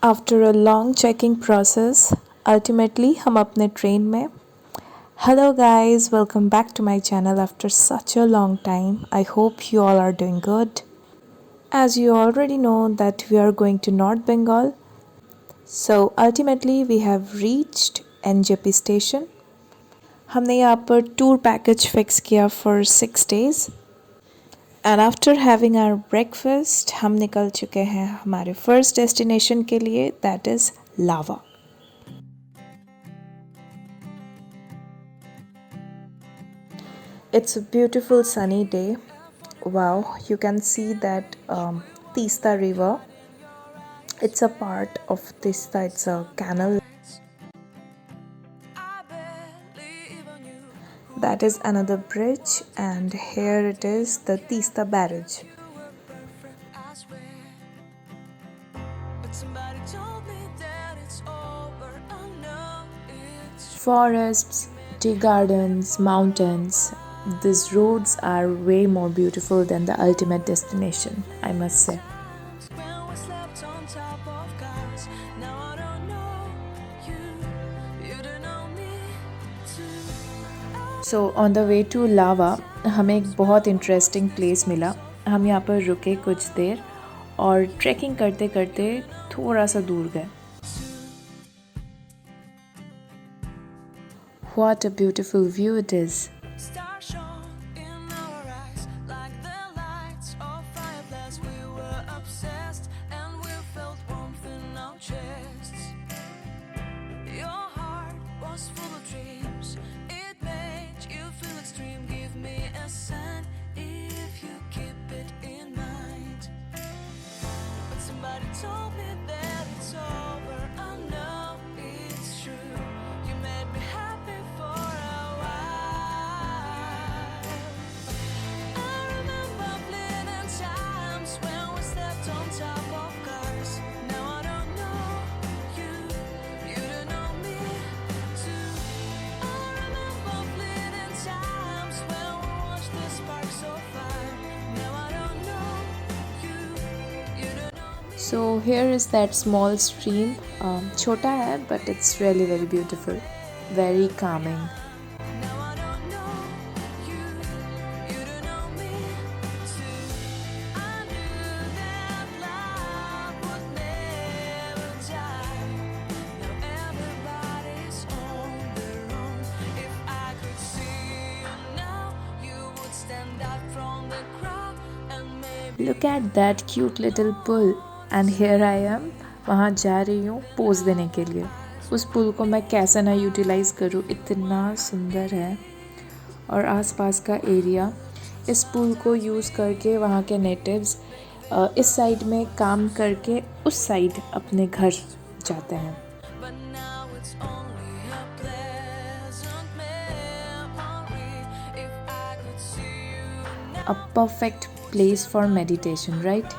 After a long checking process ultimately हम अपने train में Hello guys, welcome back to my channel after such a long time. I hope you all are doing good. As you already know that we are going to North Bengal. So ultimately we have reached NJP station. हमने यहाँ पर tour package fix किया for 6 days. And after having our breakfast हम निकल चुके हैं हमारे first destination के लिए, that is Lava. It's a beautiful sunny day. Wow, you can see that Tista River. It's a part of Tista, it's a canal. That is another bridge, and here it is, the Tista Barrage. Forests, tea gardens, mountains. These roads are way more beautiful than the ultimate destination, I must say. So on the way to Lava, हमें एक बहुत interesting place मिला. हम यहाँ पर रुके कुछ देर और ट्रैकिंग करते करते थोड़ा सा दूर गए. What a beautiful view it is. So here is that small stream. छोटा है but it's really very beautiful, very calming. Look at that cute little pool. And here I am वहाँ जा रही हूँ पोज देने के लिए. उस पुल को मैं कैसे ना यूटिलाइज़ करूँ, इतना सुंदर है. और आसपास का एरिया, इस पुल को यूज़ करके वहाँ के नेटिव्स इस साइड में काम करके उस साइड अपने घर जाते हैं. A perfect place for meditation, right?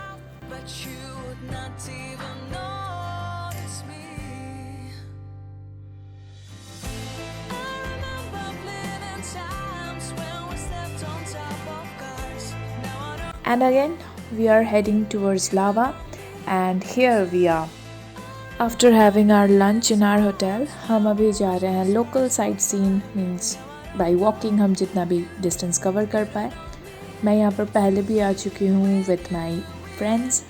And again we are heading towards Lava, and here we are. After having our lunch in our hotel, हम अभी जा रहे हैं local sightseeing, means by walking हम जितना भी distance cover कर पाए. मैं यहाँ पर पहले भी आ चुकी हूँ with my friends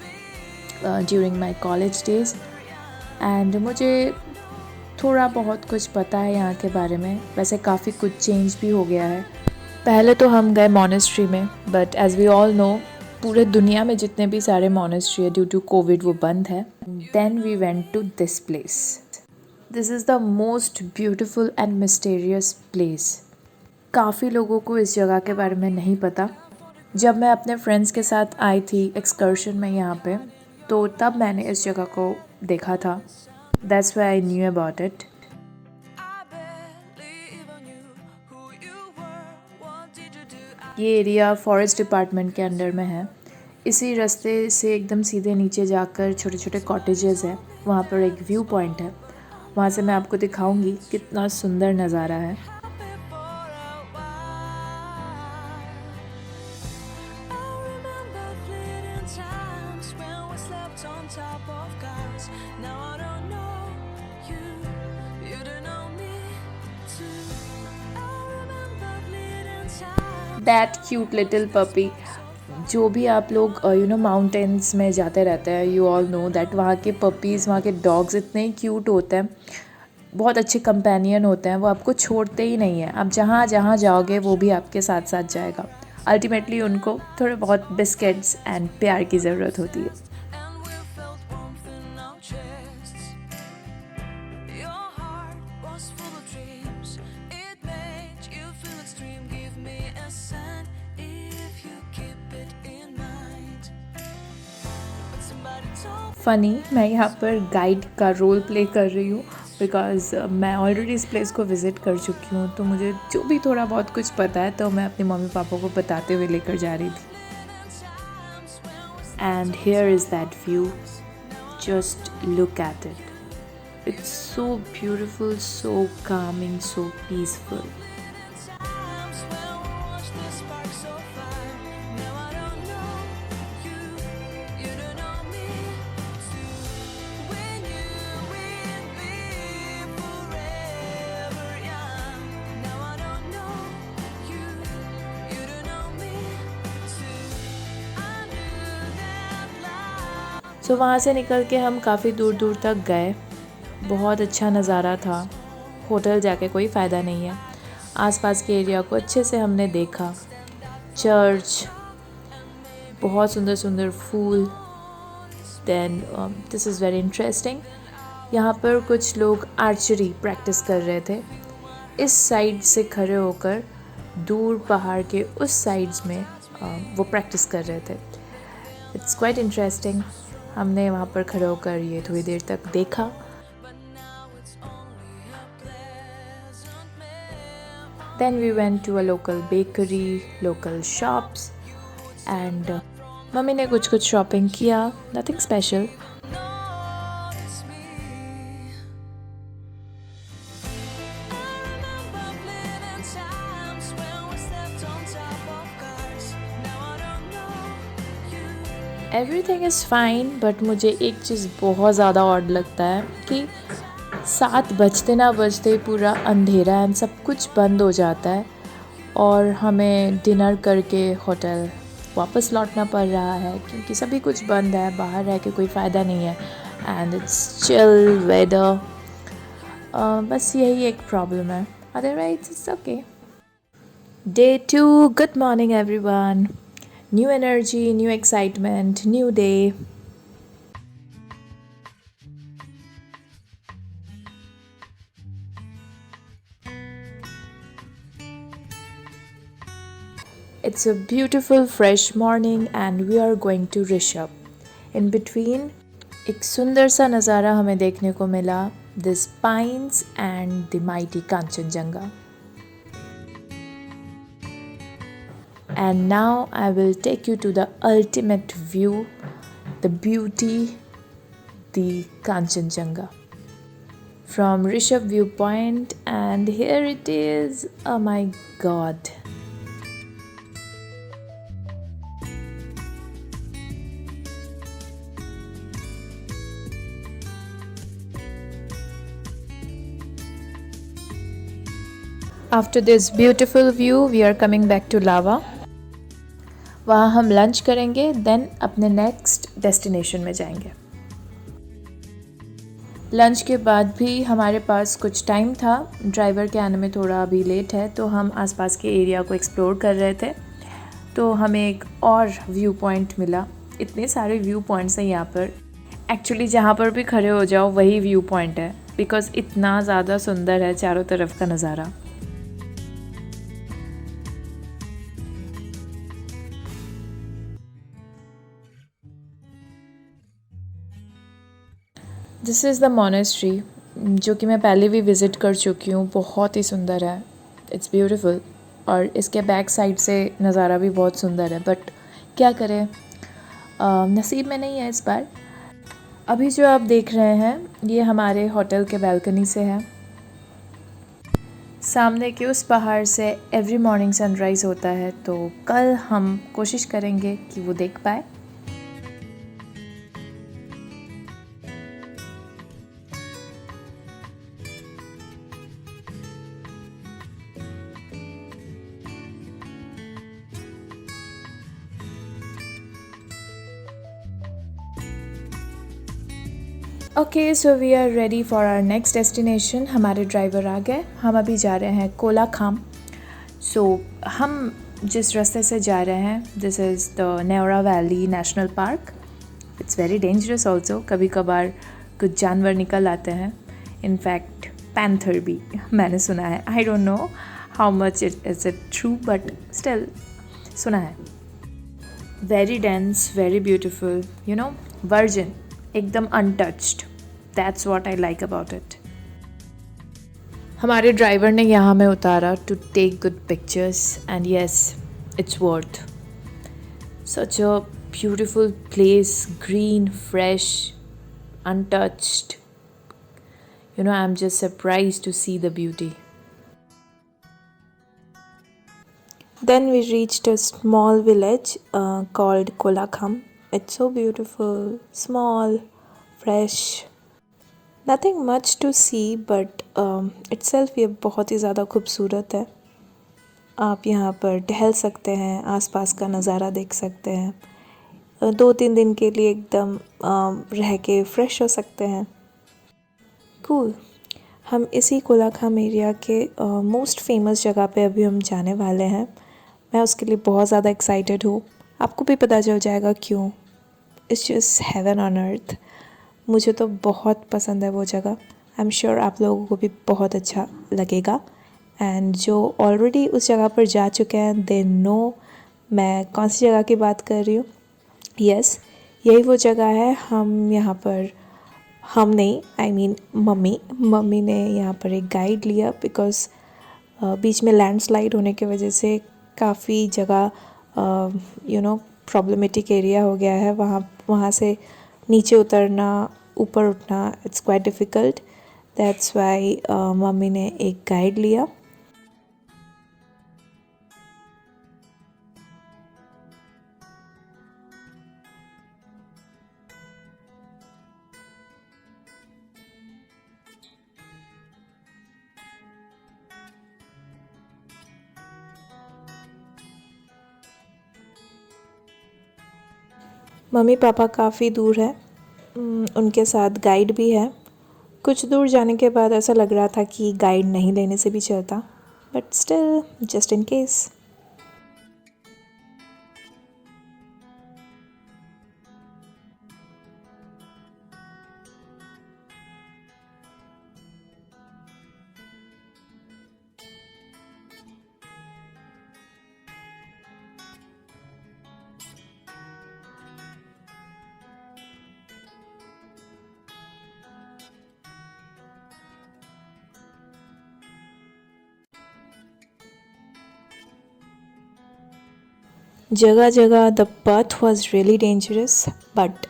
during my college days, and मुझे थोड़ा बहुत कुछ पता है यहाँ के बारे में. वैसे काफ़ी कुछ चेंज भी हो गया है. पहले तो हम गए मॉनेस्ट्री में, but as we all know पूरे दुनिया में जितने भी सारे मॉनेस्ट्री है ड्यू टू कोविड वो बंद है. Then we went to this place. This is the most beautiful and mysterious place. काफ़ी लोगों को इस जगह के बारे में नहीं पता. जब मैं अपने फ्रेंड्स के साथ आई थी एक्सकर्शन में यहाँ पे, तो तब मैंने इस जगह को देखा था. That's why I knew about it. ये एरिया फॉरेस्ट डिपार्टमेंट के अंडर में है. इसी रास्ते से एकदम सीधे नीचे जाकर छोटे छोटे कॉटेजेस हैं. वहाँ पर एक व्यू पॉइंट है, वहाँ से मैं आपको दिखाऊंगी कितना सुंदर नज़ारा है. slept on top of cars. Now I don't know you, you don't know me too. I remember bleeding time. That cute little puppy. जो भी आप लोग माउंटेन्स में जाते रहते हैं, यू ऑल नो दैट वहाँ के पपीज़, वहाँ के डॉग्स इतने ही क्यूट होते हैं, बहुत अच्छे कंपेनियन होते हैं, वो आपको छोड़ते ही नहीं हैं। आप जहाँ जहाँ जाओगे वो भी आपके साथ साथ जाएगा। अल्टीमेटली उनको थोड़े बहुत बिस्किट्स एंड प्यार की ज़रूरत होती है। फ़नी, मैं यहाँ पर गाइड का रोल प्ले कर रही हूँ बिकॉज़ मैं ऑलरेडी इस प्लेस को विज़िट कर चुकी हूँ, तो मुझे जो भी थोड़ा बहुत कुछ पता है तो मैं अपने मम्मी पापा को बताते हुए लेकर जा रही थी। And here is that view, just look at it, it's so beautiful, so Kameng, so peaceful. तो वहाँ से निकल के हम काफ़ी दूर दूर तक गए। बहुत अच्छा नज़ारा था। होटल जाके कोई फ़ायदा नहीं है। आसपास के एरिया को अच्छे से हमने देखा। चर्च, बहुत सुंदर सुंदर फूल। Then this is very interesting, यहाँ पर कुछ लोग आर्चरी प्रैक्टिस कर रहे थे। इस साइड से खड़े होकर दूर पहाड़ के उस साइड्स में वो प्रैक्टिस कर रहे थे। It's quite interesting. हमने वहाँ पर खड़े होकर ये थोड़ी देर तक देखा। Then we went to a local bakery, local shops and mummy ने कुछ शॉपिंग किया, nothing special. Everything is fine, but मुझे एक चीज़ बहुत ज़्यादा ऑड लगता है कि 7 बजते ना बजते पूरा अंधेरा एंड सब कुछ बंद हो जाता है और हमें डिनर करके होटल वापस लौटना पड़ रहा है क्योंकि सभी कुछ बंद है, बाहर रह के कोई फ़ायदा नहीं है एंड इट्स चिल वेदर। बस यही एक प्रॉब्लम है, otherwise it's okay. Day 2, good morning everyone. New energy, new excitement, new day. It's a beautiful fresh morning and we are going to Rishabh. In between, एक सुंदर सा नज़ारा हमें देखने को मिला, this pines and the mighty Kanchenjunga. And now I will take you to the ultimate view, the beauty, the Kanchenjunga. From Rishabh viewpoint, and here it is. Oh my God. After this beautiful view, we are coming back to Lava. वहाँ हम lunch करेंगे, then अपने next destination में जाएंगे। Lunch के बाद भी हमारे पास कुछ टाइम था, ड्राइवर के आने में थोड़ा अभी लेट है, तो हम आसपास के एरिया को एक्सप्लोर कर रहे थे। तो हमें एक और व्यू पॉइंट मिला। इतने सारे व्यू पॉइंट्स हैं यहाँ पर, एक्चुअली जहाँ पर भी खड़े हो जाओ वही व्यू पॉइंट है, बिकॉज़ इतना ज़्यादा सुंदर है चारों तरफ का नज़ारा। दिस इज़ द मोनेस्ट्री, जो कि मैं पहले भी विज़िट कर चुकी हूँ। बहुत ही सुंदर है, इट्स ब्यूटीफुल। और इसके बैक साइड से नज़ारा भी बहुत सुंदर है, बट क्या करें, नसीब में नहीं है इस बार। अभी जो आप देख रहे हैं ये हमारे होटल के बालकनी से है। सामने के उस पहाड़ से एवरी मॉर्निंग सनराइज़ होता है, तो कल हम कोशिश करेंगे कि वो देख पाए। Okay, so we are ready for our next destination. हमारे ड्राइवर आ गए, हम अभी जा रहे हैं कोलाखाम। सो हम जिस रास्ते से जा रहे हैं, this is the Neora valley national park. It's very dangerous also, कभी कभार कुछ जानवर निकल आते हैं, इनफैक्ट पैंथर भी मैंने सुना है। I don't know how much it true, but still सुना है। Very dense, very beautiful, you know, virgin, एकदम untouched. That's what I like about it. हमारे ड्राइवर ने यहाँ हमें उतारा to take good pictures and yes, it's worth. Such a beautiful place, green, fresh, untouched. You know, I'm just surprised to see the beauty. Then we reached a small village called Kolakham. It's so beautiful, small, fresh. Nothing much to see, but itself ये बहुत ही ज़्यादा खूबसूरत है। आप यहाँ पर टहल सकते हैं, आसपास का नज़ारा देख सकते हैं, 2-3 दिन के लिए एकदम रह के फ्रेश हो सकते हैं। कूल। हम इसी कोलाखाम एरिया के मोस्ट फेमस जगह पे अभी हम जाने वाले हैं। मैं उसके लिए बहुत ज़्यादा एक्साइटेड हूँ, आपको भी पता चल जाएगा क्यों। It's just heaven on earth. मुझे तो बहुत पसंद है वो जगह। आई एम श्योर आप लोगों को भी बहुत अच्छा लगेगा। एंड जो ऑलरेडी उस जगह पर जा चुके हैं, दे नो मैं कौन सी जगह की बात कर रही हूँ। यस, यही वो जगह है। हम यहाँ पर, हम नहीं, आई मीन मम्मी ने यहाँ पर एक गाइड लिया, बिकॉज़ बीच में लैंडस्लाइड होने की वजह से काफ़ी जगह यू नो प्रॉब्लमेटिक एरिया हो गया है। वहाँ से नीचे उतरना, ऊपर उठना, it's quite difficult. That's why mummy ने एक गाइड लिया। मम्मी पापा काफ़ी दूर है, उनके साथ गाइड भी है। कुछ दूर जाने के बाद ऐसा लग रहा था कि गाइड नहीं लेने से भी चलता, but still just in case. जगह जगह the path was really dangerous, but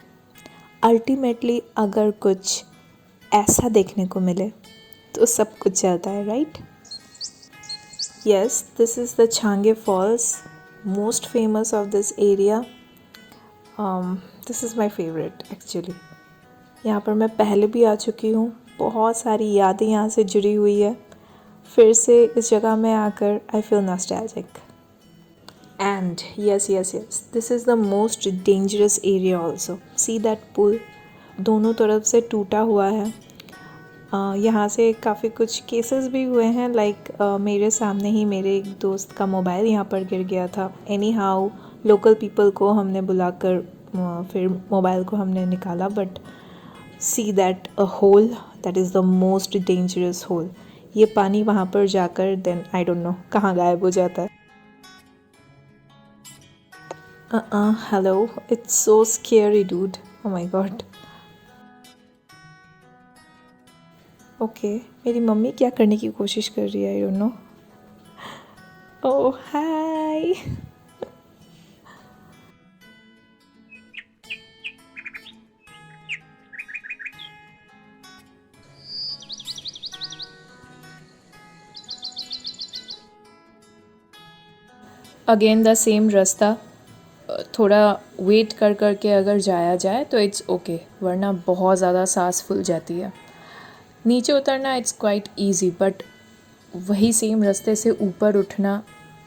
ultimately अगर कुछ ऐसा देखने को मिले तो सब कुछ चलता है, right? Yes, this is the Changey falls, most famous of this area. This is my favourite actually. यहाँ पर मैं पहले भी आ चुकी हूँ, बहुत सारी यादें यहाँ से जुड़ी हुई है। फिर से इस जगह में आकर I feel nostalgic. And yes, this is the most dangerous area also. See that pool? दोनों तरफ से टूटा हुआ है। यहाँ से काफ़ी कुछ केसेस भी हुए हैं, लाइक मेरे सामने ही मेरे एक दोस्त का मोबाइल यहाँ पर गिर गया था। एनी हाउ लोकल पीपल को हमने बुलाकर फिर मोबाइल को हमने निकाला, but see that a hole, that is the most dangerous hole. ये पानी वहाँ पर जाकर देन आई डोंट नो कहाँ गायब हो जाता है। Hello, it's so scary, dude. Oh my god. Okay, मेरी मम्मी क्या करने की कोशिश कर रही है, I don't know. Oh, hi. Again the same रास्ता, थोड़ा वेट कर कर के अगर जाया जाए तो इट्स ओके, वरना बहुत ज़्यादा सांस फूल जाती है। नीचे उतरना इट्स क्वाइट इजी, बट वही सेम रास्ते से ऊपर उठना,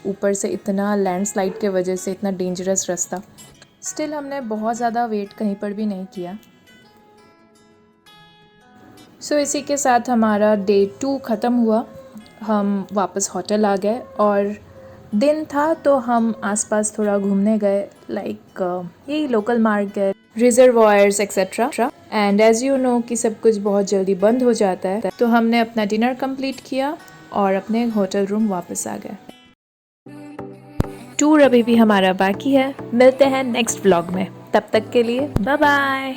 ऊपर से इतना लैंडस्लाइड के वजह से इतना डेंजरस रास्ता। स्टिल हमने बहुत ज़्यादा वेट कहीं पर भी नहीं किया। सो इसी के साथ हमारा डे 2 ख़त्म हुआ। हम वापस होटल आ गए और दिन था तो हम आसपास थोड़ा घूमने गए, लाइक यही local market, reservoirs etcetera. And as you know कि सब कुछ बहुत जल्दी बंद हो जाता है, तो हमने अपना डिनर कंप्लीट किया और अपने होटल रूम वापस आ गए। टूर अभी भी हमारा बाकी है। मिलते हैं नेक्स्ट व्लॉग में, तब तक के लिए बाय बाय।